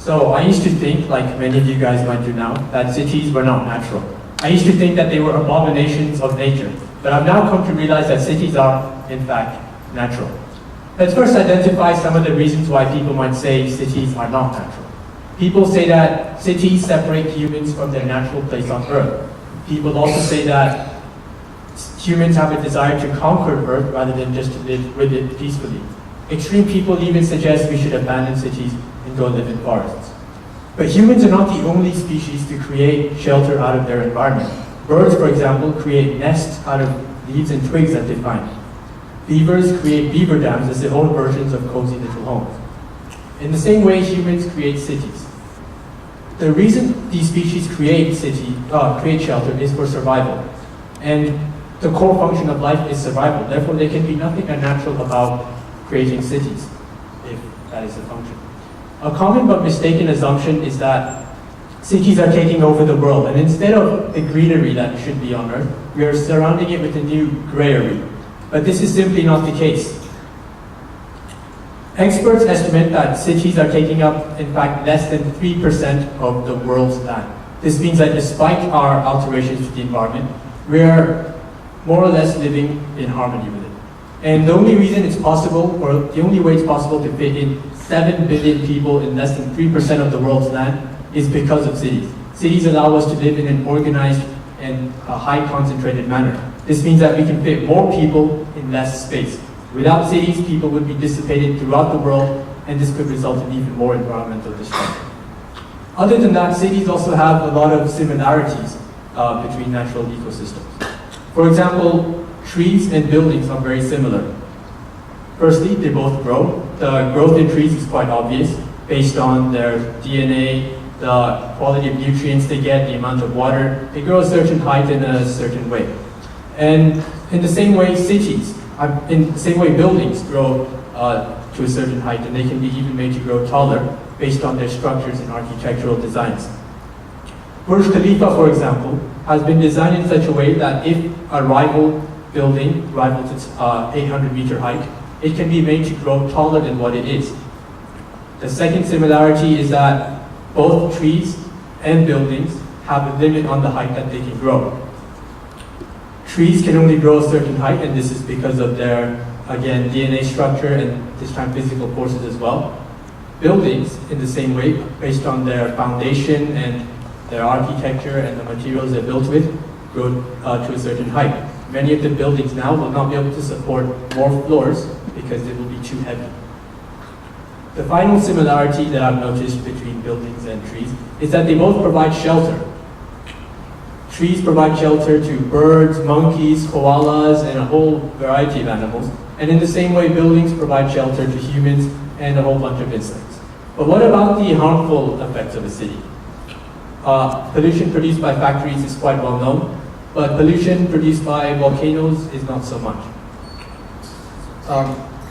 So I used to think, like many of you guys might do now, that cities were not natural. I used to think that they were abominations of nature. But I've now come to realize that cities are, in fact, natural. Let's first identify some of the reasons why people might say cities are not natural. People say that cities separate humans from their natural place on Earth. People also say that humans have a desire to conquer Earth rather than just to live with it peacefully. Extreme people even suggest we should abandon cities and go live in forests. But humans are not the only species to create shelter out of their environment. Birds, for example, create nests out of leaves and twigs that they find. Beavers create beaver dams as their own versions of cozy little homes. In the same way, humans create cities. The reason these species create shelter is for survival. And the core function of life is survival. Therefore, there can be nothing unnatural about creating cities, if that is the function. A common but mistaken assumption is that cities are taking over the world, and instead of the greenery that should be on Earth, we are surrounding it with a new grayery. But this is simply not the case. Experts estimate that cities are taking up, in fact, less than 3% of the world's land. This means that despite our alterations to the environment, we are more or less living in harmony with it. And the only reason it's possible, or the only way it's possible to fit in 7 billion people in less than 3% of the world's land is because of cities. Cities allow us to live in an organized and a high concentrated manner. This means that we can fit more people in less space. Without cities, people would be dissipated throughout the world, and this could result in even more environmental destruction. Other than that, cities also have a lot of similarities between natural ecosystems. For example, trees and buildings are very similar. Firstly, they both grow. The growth in trees is quite obvious based on their DNA, the quality of nutrients they get, the amount of water. They grow a certain height in a certain way. And in the same way, buildings grow to a certain height, and they can be even made to grow taller based on their structures and architectural designs. Burj Khalifa, for example, has been designed in such a way that if a rival building rivals its 800-meter height, it can be made to grow taller than what it is. The second similarity is that both trees and buildings have a limit on the height that they can grow. Trees can only grow a certain height, and this is because of their, again, DNA structure and this time physical forces as well. Buildings, in the same way, based on their foundation and their architecture and the materials they're built with, grow to a certain height. Many of the buildings now will not be able to support more floors because they will be too heavy. The final similarity that I've noticed between buildings and trees is that they both provide shelter. Trees provide shelter to birds, monkeys, koalas, and a whole variety of animals. And in the same way, buildings provide shelter to humans and a whole bunch of insects. But what about the harmful effects of a city? Pollution produced by factories is quite well known, but pollution produced by volcanoes is not so much.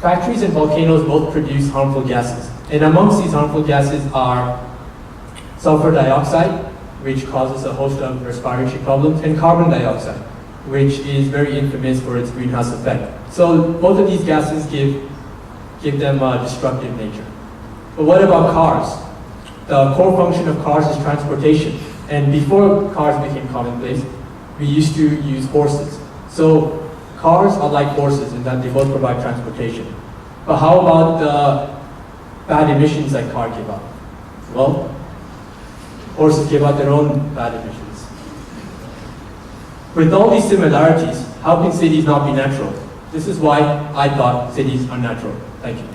Factories and volcanoes both produce harmful gases. And amongst these harmful gases are sulfur dioxide, which causes a host of respiratory problems, and carbon dioxide, which is very infamous for its greenhouse effect. So both of these gases give them a destructive nature. But what about cars? The core function of cars is transportation. And before cars became commonplace, we used to use horses. So cars are like horses in that they both provide transportation. But how about the bad emissions that cars give out? Well, horses give out their own bad emissions. With all these similarities, how can cities not be natural? This is why I thought cities are natural. Thank you.